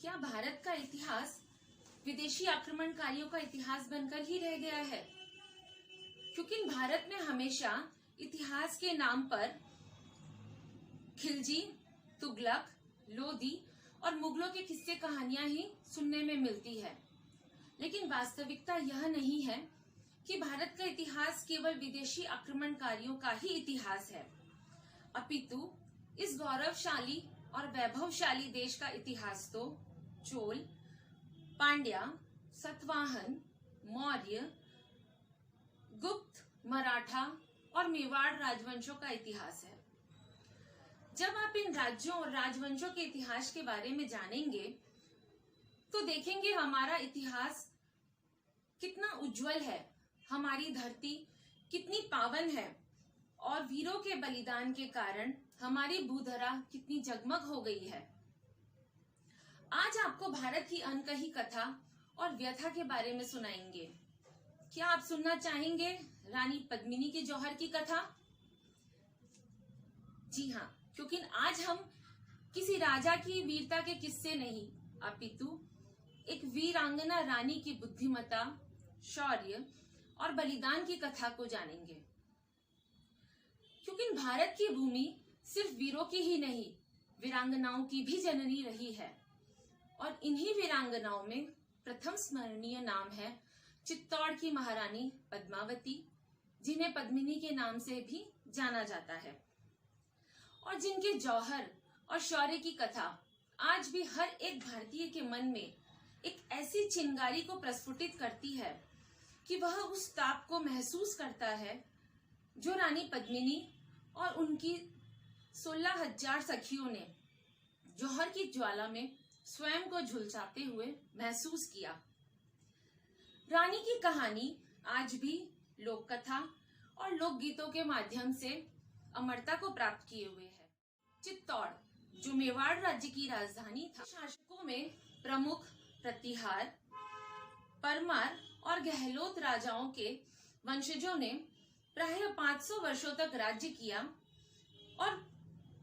क्या भारत का इतिहास विदेशी आक्रमणकारियों का इतिहास बनकर ही रह गया है? क्योंकि भारत में हमेशा इतिहास के नाम पर खिलजी, तुगलक, लोदी और मुगलों के किस्से कहानियां ही सुनने में मिलती है। लेकिन वास्तविकता यह नहीं है कि भारत का इतिहास केवल विदेशी आक्रमणकारियों का ही इतिहास है, अपितु इस गौरवशाली और वैभवशाली देश का इतिहास तो चोल, पांड्या, सतवाहन, मौर्य, गुप्त, मराठा और मेवाड़ राजवंशों का इतिहास है। जब आप इन राज्यों और राजवंशों के इतिहास के बारे में जानेंगे तो देखेंगे हमारा इतिहास कितना उज्जवल है, हमारी धरती कितनी पावन है और वीरों के बलिदान के कारण हमारी भूधरा कितनी जगमग हो गई है। आज आपको भारत की अनकही कथा और व्यथा के बारे में सुनाएंगे। क्या आप सुनना चाहेंगे रानी पद्मिनी के जौहर की कथा? जी हाँ, क्योंकि आज हम किसी राजा की वीरता के किस्से नहीं, अपितु एक वीरांगना रानी की बुद्धिमता, शौर्य और बलिदान की कथा को जानेंगे। क्योंकि भारत की भूमि सिर्फ वीरों की ही नहीं, वीरांगनाओं की भी जननी रही है और इन्हीं वीरांगनाओं में प्रथम स्मरणीय नाम है चित्तौड़ की महारानी पद्मावती, जिन्हें पद्मिनी के नाम से भी जाना जाता है और जिनके जौहर और शौर्य की कथा आज भी हर एक भारतीय के मन में एक ऐसी चिंगारी को प्रस्फुटित करती है कि वह उस ताप को महसूस करता है जो रानी पद्मिनी और उनकी 16,000 सखियों ने जौहर की ज्वाला में स्वयं को झुलसाते हुए महसूस किया। रानी की कहानी आज भी लोक कथा और लोकगीतों के माध्यम से अमरता को प्राप्त किए हुए है। चित्तौड़, जो मेवाड़ राज्य की राजधानी था, शासकों में प्रमुख प्रतिहार, परमार और गहलोत राजाओं के वंशजों ने प्रायः 500 वर्षों तक राज्य किया और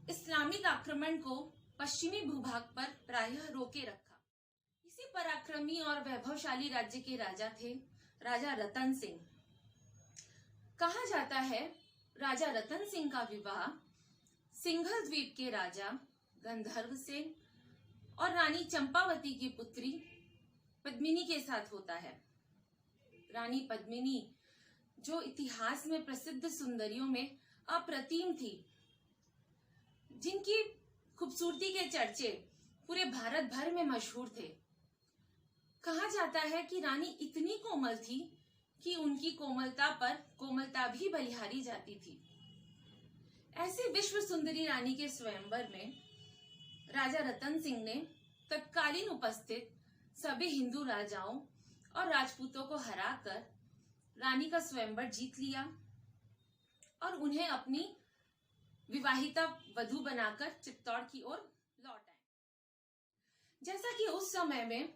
इस्लामिक आक्रमण को पश्चिमी भूभाग पर प्रायः रोके रखा। इसी पराक्रमी और वैभवशाली राज्य के राजा थे राजा रतन सिंह। कहा जाता है राजा रतन सिंह का विवाह सिंघल द्वीप के राजा गंधर्व सेन और रानी चंपावती की पुत्री पद्मिनी के साथ होता है। रानी पद्मिनी, जो इतिहास में प्रसिद्ध सुंदरियों में अप्रतिम थी, जिनकी खूबसूरती के चर्चे पूरे भारत भर में मशहूर थे। कहा जाता है कि रानी इतनी कोमल थी कि उनकी कोमलता पर कोमलता भी बलिहारी जाती थी। ऐसी विश्व सुंदरी रानी के स्वयंवर में राजा रतन सिंह ने तत्कालीन उपस्थित सभी हिंदू राजाओं और राजपूतों को हराकर रानी का स्वयंवर जीत लिया और उन्हें अपनी विवाहिता वधू बनाकर चित्तौड़ की ओर लौट आए। जैसा कि उस समय में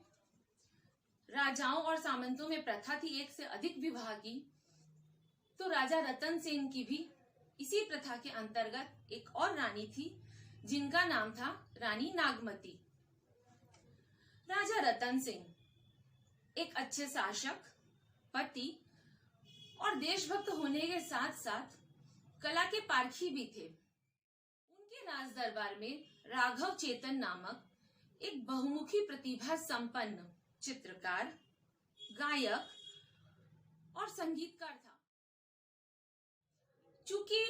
राजाओं और सामंतों में प्रथा थी एक से अधिक विवाह की, तो राजा रतन सेन की भी इसी प्रथा के अंतर्गत एक और रानी थी, जिनका नाम था रानी नागमती। राजा रतन सिंह एक अच्छे शासक, पति और देशभक्त होने के साथ साथ कला के पारखी भी थे। उनके राज दरबार में राघव चेतन नामक एक बहुमुखी प्रतिभा संपन्न चित्रकार, गायक और संगीतकार था। चूंकि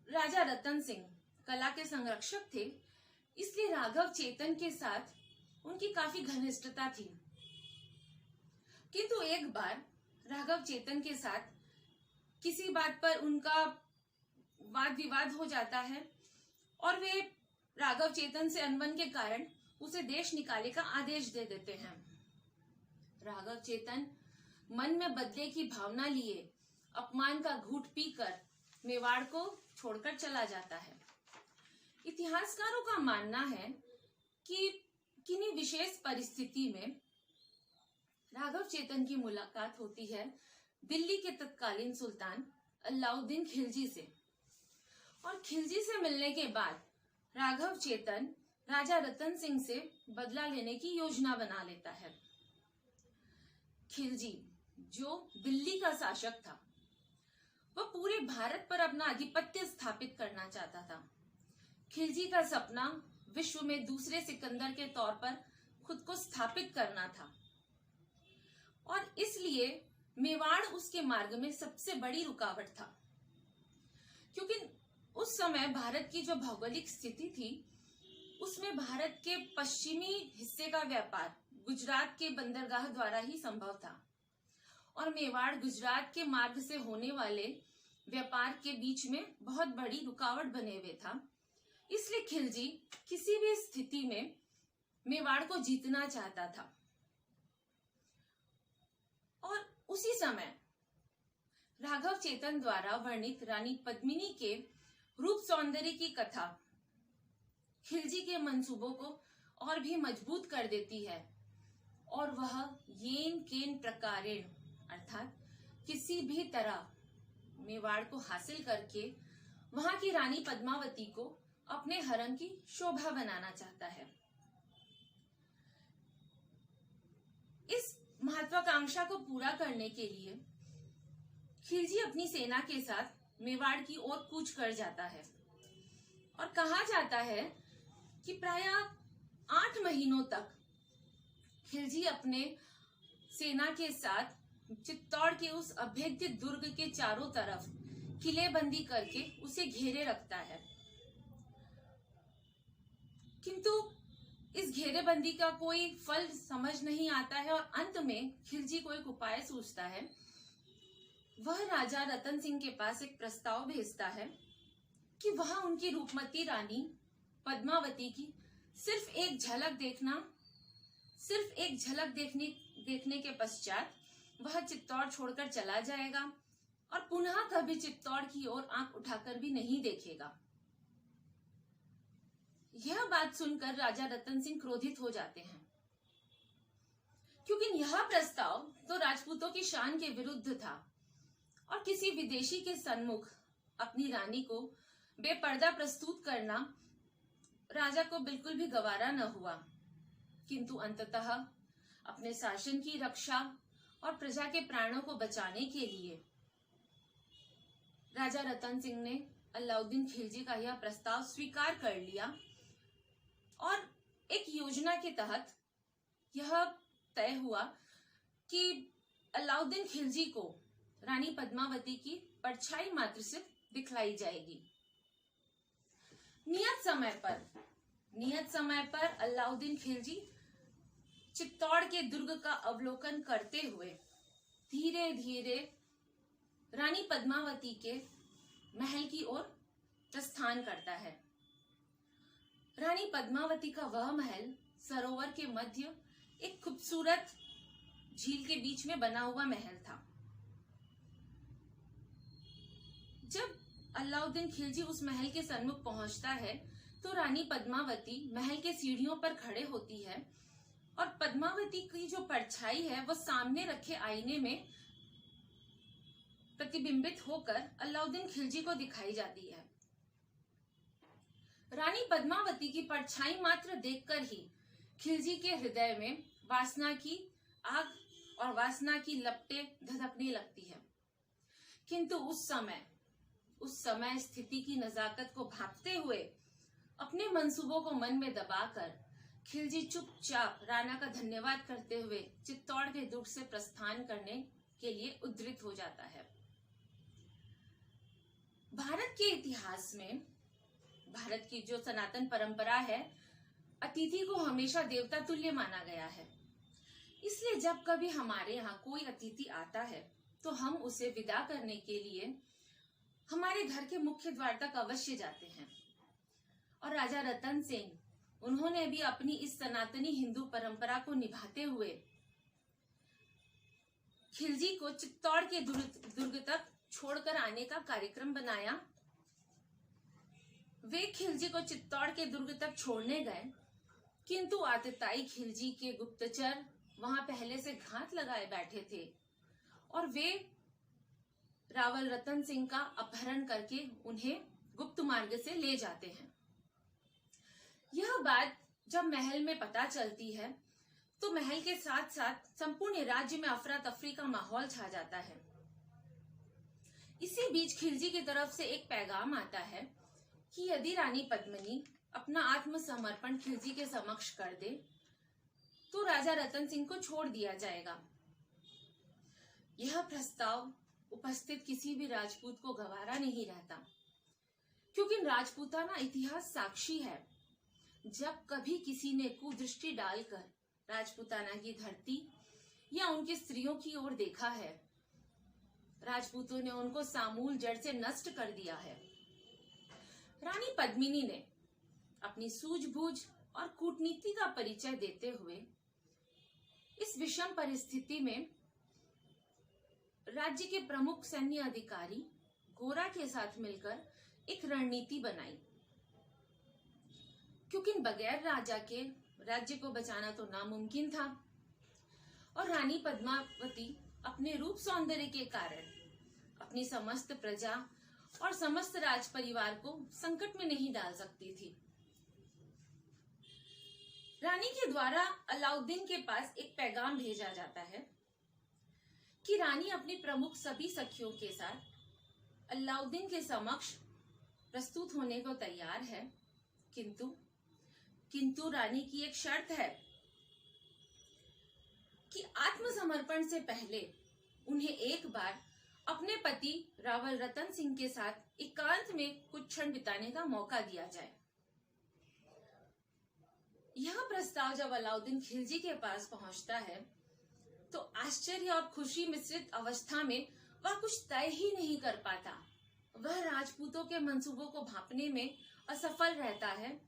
राजा रतन सिंह कला के संरक्षक थे, इसलिए राघव चेतन के साथ उनकी काफी घनिष्ठता थी। किंतु एक बार राघव चेतन के साथ किसी बात पर उनका वाद विवाद हो जाता है और वे राघव चेतन से अनबन के कारण उसे देश निकाले का आदेश दे देते हैं। राघव चेतन मन में बदले की भावना लिए अपमान का घूंट पीकर मेवाड़ को छोड़कर चला जाता है। इतिहासकारों का मानना है कि किन्हीं विशेष परिस्थिति में राघव चेतन की मुलाकात होती है दिल्ली के तत्कालीन सुल्तान अलाउद्दीन खिलजी से, और खिलजी से मिलने के बाद राघव चेतन राजा रतन सिंह से बदला लेने की योजना बना लेता है। खिलजी, जो दिल्ली का शासक था, वह पूरे भारत पर अपना आधिपत्य स्थापित करना चाहता था। खिलजी का सपना विश्व में दूसरे सिकंदर के तौर पर खुद को स्थापित करना था और इसलिए मेवाड़ उसके मार्ग में सबसे बड़ी रुकावट था, क्योंकि उस समय भारत की जो भौगोलिक स्थिति थी उसमें भारत के पश्चिमी हिस्से का व्यापार गुजरात के बंदरगाह द्वारा ही संभव था और मेवाड़ गुजरात के मार्ग से होने वाले व्यापार के बीच में बहुत बड़ी रुकावट बने हुए था। इसलिए खिलजी किसी भी स्थिति में मेवाड़ को जीतना चाहता था और उसी समय राघव चेतन द्वारा वर्णित रानी पद्मिनी के रूप सौंदर्य की कथा खिलजी के मंसूबों को और भी मजबूत कर देती है और वह येन केन प्रकारेण अर्थात किसी भी तरह मेवाड़ को हासिल करके वहां की रानी पद्मावती को अपने हरम की शोभा बनाना चाहता है। इस महत्वाकांक्षा को पूरा करने के लिए खिलजी अपनी सेना के साथ मेवाड़ की ओर कूच कर जाता है और कहा जाता है कि प्राय 8 महीनों तक खिलजी अपने सेना के साथ चित्तौड़ के उस अभेद्य दुर्ग के चारों तरफ किलेबंदी करके उसे घेरे रखता है, किंतु इस घेरेबंदी का कोई फल समझ नहीं आता है और अंत में खिलजी को एक उपाय सूझता है। वह राजा रतन सिंह के पास एक प्रस्ताव भेजता है कि वह उनकी रूपमती रानी पद्मावती की सिर्फ एक झलक देखने के पश्चात वह चित्तौड़ छोड़कर चला जाएगा और पुनः कभी चित्तौड़ की ओर आंख उठाकर भी नहीं देखेगा। यह बात सुनकर राजा रतन सिंह क्रोधित हो जाते हैं, क्योंकि यह प्रस्ताव तो राजपूतों की शान के विरुद्ध था और किसी विदेशी के सन्मुख अपनी रानी को बेपर्दा प्रस्तुत करना राजा को बिल्कुल भी गवारा न हुआ। किंतु अंततः अपने शासन की रक्षा और प्रजा के प्राणों को बचाने के लिए राजा रतन सिंह ने अलाउद्दीन खिलजी का यह प्रस्ताव स्वीकार कर लिया और एक योजना के तहत यह तय हुआ कि अलाउद्दीन खिलजी को रानी पद्मावती की परछाई मात्र से दिखलाई जाएगी। नियत समय पर अलाउद्दीन खिलजी चित्तौड़ के दुर्ग का अवलोकन करते हुए धीरे धीरे रानी पद्मावती के महल की ओर प्रस्थान करता है। रानी पद्मावती का वह महल सरोवर के मध्य एक खूबसूरत झील के बीच में बना हुआ महल था। जब अलाउद्दीन खिलजी उस महल के सन्मुख पहुंचता है तो रानी पद्मावती महल के सीढ़ियों पर खड़े होती है और पद्मावती की जो परछाई है वो सामने रखे आईने में प्रतिबिंबित होकर अलाउद्दीन खिलजी को दिखाई जाती है। रानी पद्मावती की परछाई मात्र देखकर ही खिलजी के हृदय में वासना की आग और वासना की लपटें धधकने लगती है। किंतु उस समय स्थिति की नजाकत को भांपते हुए अपने मंसूबों को मन में दबाकर खिलजी चुपचाप राणा का धन्यवाद करते हुए चित्तौड़ के दुर्ग से प्रस्थान करने के लिए उद्यत हो जाता है। भारत के इतिहास में भारत की जो सनातन परंपरा है, अतिथि को हमेशा देवता तुल्य माना गया है। इसलिए जब कभी हमारे यहाँ कोई अतिथि आता है तो हम उसे विदा करने के लिए हमारे घर के मुख्य द्वार तक अवश्य जाते हैं। और राजा रतन सिंह, उन्होंने भी अपनी इस सनातनी हिंदू परंपरा को निभाते हुए खिलजी को चित्तौड़ के दुर्ग तक छोड़कर आने का कार्यक्रम बनाया। वे खिलजी को चित्तौड़ के दुर्ग तक छोड़ने गए, किंतु आतताई खिलजी के गुप्तचर वहां पहले से घात लगाए बैठे थे और वे रावल रतन सिंह का अपहरण करके उन्हें गुप्त मार्ग से ले जाते हैं। यह बात जब महल में पता चलती है तो महल के साथ साथ संपूर्ण राज्य में अफरा तफरी का माहौल छा जाता है। इसी बीच खिलजी की तरफ से एक पैगाम आता है कि यदि रानी पद्मिनी अपना आत्मसमर्पण खिलजी के समक्ष कर दे तो राजा रतन सिंह को छोड़ दिया जाएगा। यह प्रस्ताव उपस्थित किसी भी राजपूत को गवारा नहीं रहता, क्योंकि राजपूताना इतिहास साक्षी है। जब कभी किसी ने कुदृष्टि डालकर राजपूताना की धरती या उनकी स्त्रियों की ओर देखा है, राजपूतों ने उनको सामूल जड़ से नष्ट कर दिया है। रानी पद्मिनी ने अपनी सूझबूझ और कूटनीति का परिचय देते हुए इस विषम परिस्थिति में राज्य के प्रमुख सैन्य अधिकारी गोरा के साथ मिलकर एक रणनीति बनाई, क्योंकि बगैर राजा के राज्य को बचाना तो नामुमकिन था और रानी पद्मावती अपने रूप सौंदर्य के कारण अपनी समस्त प्रजा और समस्त राज परिवार को संकट में नहीं डाल सकती थी। रानी के द्वारा अलाउद्दीन के पास एक पैगाम भेजा जाता है कि रानी अपनी प्रमुख सभी सखियों के साथ अलाउद्दीन के समक्ष प्रस्तुत होने को तैयार है, किंतु रानी की एक शर्त है कि आत्मसमर्पण से पहले उन्हें एक बार अपने पति रावल रतन सिंह के साथ एकांत में कुछ क्षण बिताने का मौका दिया जाए। यह प्रस्ताव जब अलाउद्दीन खिलजी के पास पहुंचता है तो आश्चर्य और खुशी मिश्रित अवस्था में वह कुछ तय ही नहीं कर पाता। वह राजपूतों के मंसूबों को भांपने में असफल रहता है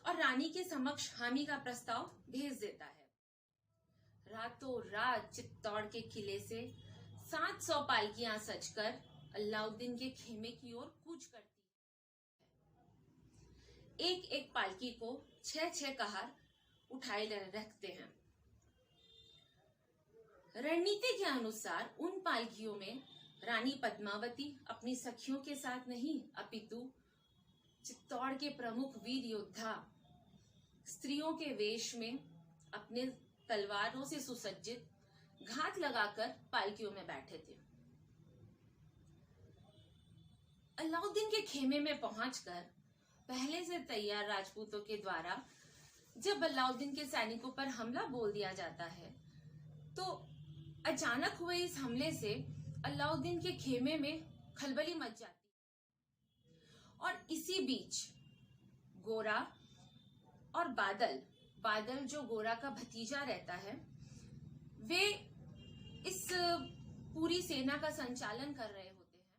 और रानी के समक्ष हामी का प्रस्ताव भेज देता है। रातों रात चित्तौड़ के किले से 700 पालकियां सजकर अलाउद्दीन के खेमे की ओर कूच करती है। एक एक पालकी को 6-6 कहार उठाए रखते हैं। रणनीति के अनुसार उन पालकियों में रानी पद्मावती अपनी सखियों के साथ नहीं, अपितु चित्तौड़ के प्रमुख वीर योद्धा स्त्रियों के वेश में अपने तलवारों से सुसज्जित घात लगाकर पालकियों में बैठे थे। अलाउद्दीन के खेमे में पहुंचकर पहले से तैयार राजपूतों के द्वारा जब अलाउद्दीन के सैनिकों पर हमला बोल दिया जाता है तो अचानक हुए इस हमले से अलाउद्दीन के खेमे में खलबली मच जाती है। और इसी बीच गोरा और बादल जो गोरा का भतीजा रहता है, वे इस पूरी सेना का संचालन कर रहे होते हैं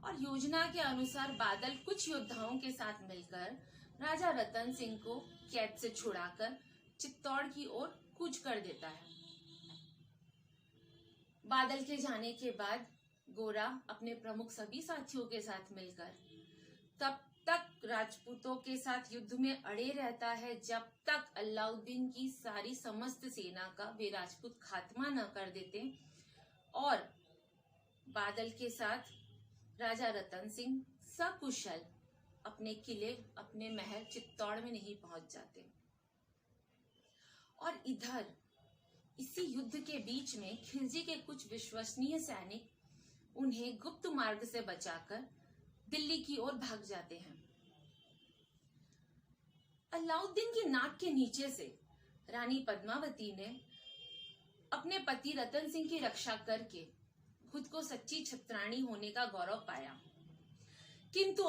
और योजना के अनुसार बादल कुछ योद्धाओं के साथ मिलकर राजा रतन सिंह को कैद से छुड़ाकर चित्तौड़ की ओर कूच कर देता है। बादल के जाने के बाद गोरा अपने प्रमुख सभी साथियों के साथ मिलकर तब तक राजपूतों के साथ युद्ध में अड़े रहता है जब तक अलाउद्दीन की सारी समस्त सेना का वे राजपूत खात्मा न कर देते और बादल के साथ राजा रतन सिंह सकुशल अपने किले, अपने महल चित्तौड़ में नहीं पहुंच जाते। और इधर इसी युद्ध के बीच में खिलजी के कुछ विश्वसनीय सैनिक उन्हें गुप्त मार्ग से बचाकर दिल्ली की ओर भाग जाते हैं। अलाउद्दीन की नाक के नीचे से रानी पद्मावती ने अपने पति रतन सिंह की रक्षा करके खुद को सच्ची छत्राणी होने का गौरव पाया, किंतु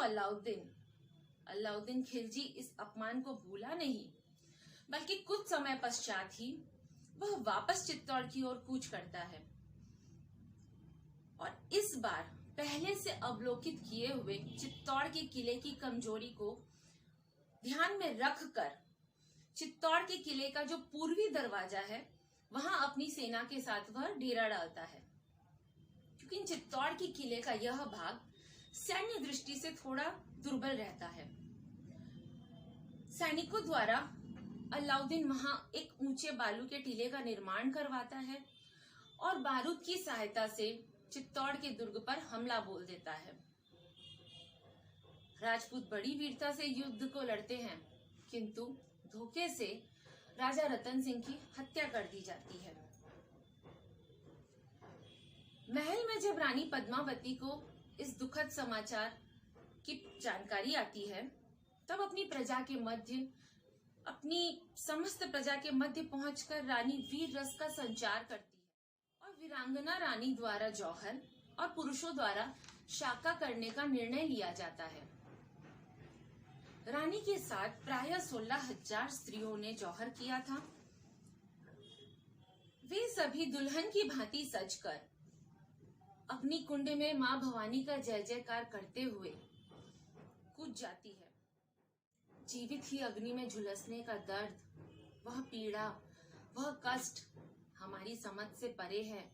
अलाउद्दीन खिलजी इस अपमान को भूला नहीं, बल्कि कुछ समय पश्चात ही वह वापस चित्तौड़ की ओर कूच करता है और इस बार पहले से अवलोकित किए हुए चित्तौड़ के किले की कमजोरी को ध्यान में रखकर चित्तौड़ के किले का जो पूर्वी दरवाजा है वहां अपनी सेना के साथ वह डेरा डालता है, क्योंकि चित्तौड़ के किले का यह भाग सैन्य दृष्टि से थोड़ा दुर्बल रहता है। सैनिकों द्वारा अलाउद्दीन वहां एक ऊंचे बालू के टीले का निर्माण करवाता है और बारूद की सहायता से चित्तौड़ के दुर्ग पर हमला बोल देता है। राजपूत बड़ी वीरता से युद्ध को लड़ते हैं, किंतु धोखे से राजा रतन सिंह की हत्या कर दी जाती है। महल में जब रानी पद्मावती को इस दुखद समाचार की जानकारी आती है, तब अपनी समस्त प्रजा के मध्य पहुंचकर रानी वीर रस का संचार करती है और वीरांगना रानी द्वारा जौहर और पुरुषों द्वारा शाका करने का निर्णय लिया जाता है। रानी के साथ प्रायः 16,000 स्त्रियों ने जौहर किया था। वे सभी दुल्हन की भांति सजकर अपनी कुंड में मां भवानी का जय जयकार करते हुए कूद जाती है। जीवित ही अग्नि में झुलसने का दर्द, वह पीड़ा, वह कष्ट हमारी समझ से परे है।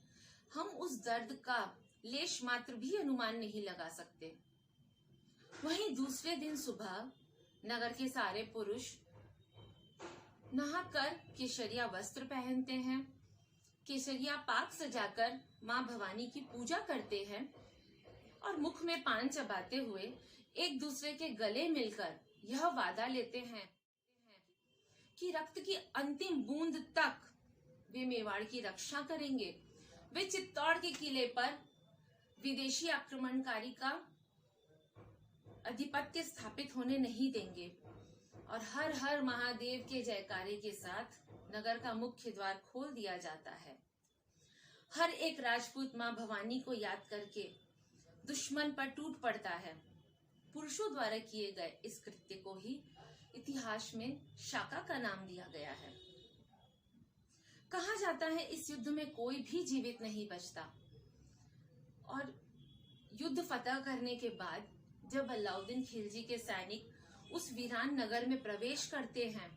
हम उस दर्द का लेश मात्र भी अनुमान नहीं लगा सकते। वहीं दूसरे दिन सुबह नगर के सारे पुरुष नहाकर केसरिया वस्त्र पहनते हैं, केसरिया पाक सजाकर मां भवानी की पूजा करते हैं और मुख में पान चबाते हुए एक दूसरे के गले मिलकर यह वादा लेते हैं कि रक्त की अंतिम बूंद तक वे मेवाड़ की रक्षा करेंगे। वे चित्तौड़ के किले पर विदेशी आक्रमणकारी का आधिपत्य स्थापित होने नहीं देंगे और हर हर महादेव के जयकारे के साथ नगर का मुख्य द्वार खोल दिया जाता है। हर एक राजपूत मां भवानी को याद करके दुश्मन पर टूट पड़ता है। पुरुषों द्वारा किए गए इस कृत्य को ही इतिहास में शाका का नाम दिया गया है। कहा जाता है इस युद्ध में कोई भी जीवित नहीं बचता और युद्ध फतह करने के बाद जब अलाउद्दीन खिलजी के सैनिक उस वीरान नगर में प्रवेश करते हैं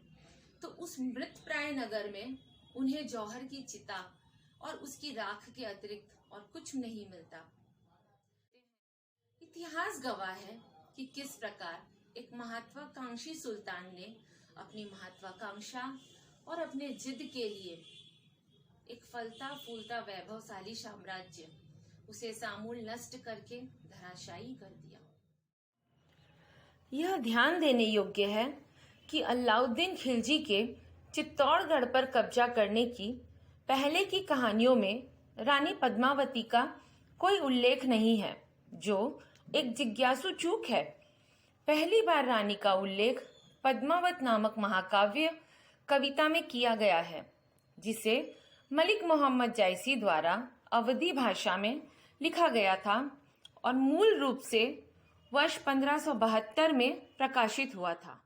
तो उस मृतप्राय नगर में उन्हें जौहर की चिता और उसकी राख के अतिरिक्त और कुछ नहीं मिलता। इतिहास गवाह है कि किस प्रकार एक महत्वाकांक्षी सुल्तान ने अपनी महत्वाकांक्षा और अपने जिद के लिए एक फलता फूलता वैभवशाली साम्राज्य उसे सामूल नष्ट करके धराशायी कर दिया। यह ध्यान देने योग्य है कि अलाउद्दीन खिलजी के चित्तौड़गढ़ पर कब्जा करने की पहले की कहानियों में रानी पद्मावती का कोई उल्लेख नहीं है, जो एक जिज्ञासु चूक है। पहली बार रानी का उल्लेख पद्मावत नामक महाकाव्य कविता में किया गया है, जिसे मलिक मोहम्मद जायसी द्वारा अवधी भाषा में लिखा गया था और मूल रूप से वर्ष 1572 में प्रकाशित हुआ था।